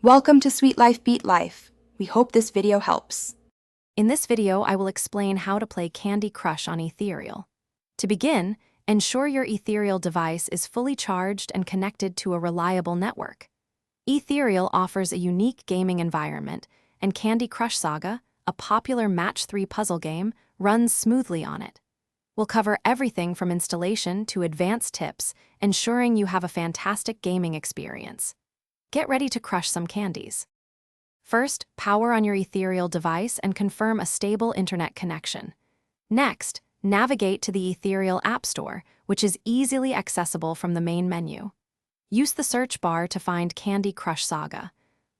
Welcome to Sweet Life Beat Life. We hope this video helps. In this video, I will explain how to play Candy Crush on Ethereal. To begin, ensure your Ethereal device is fully charged and connected to a reliable network. Ethereal offers a unique gaming environment, and Candy Crush Saga, a popular Match 3 puzzle game, runs smoothly on it. We'll cover everything from installation to advanced tips, ensuring you have a fantastic gaming experience. Get ready to crush some candies. First, power on your Ethereal device and confirm a stable internet connection. Next, navigate to the Ethereal App Store, which is easily accessible from the main menu. Use the search bar to find Candy Crush Saga.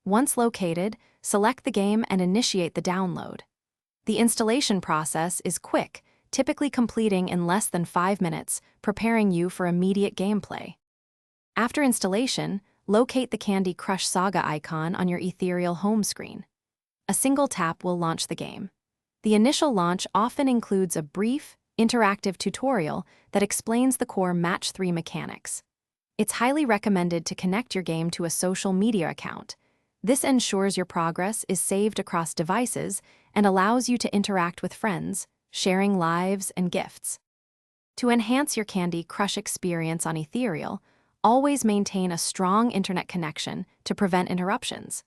Once located, select the game and initiate the download. The installation process is quick, typically completing in less than 5 minutes, preparing you for immediate gameplay. After installation, locate the Candy Crush Saga icon on your Ethereal home screen. A single tap will launch the game. The initial launch often includes a brief, interactive tutorial that explains the core Match 3 mechanics. It's highly recommended to connect your game to a social media account. This ensures your progress is saved across devices and allows you to interact with friends, sharing lives and gifts. To enhance your Candy Crush experience on Ethereal, always maintain a strong internet connection to prevent interruptions.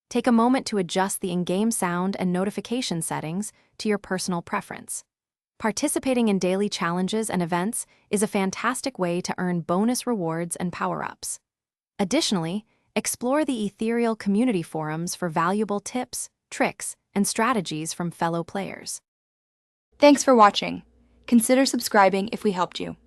Take a moment to adjust the in-game sound and notification settings to your personal preference. Participating in daily challenges and events is a fantastic way to earn bonus rewards and power-ups. Additionally, explore the Ethereal community forums for valuable tips, tricks, and strategies from fellow players. Thanks for watching. Consider subscribing if we helped you.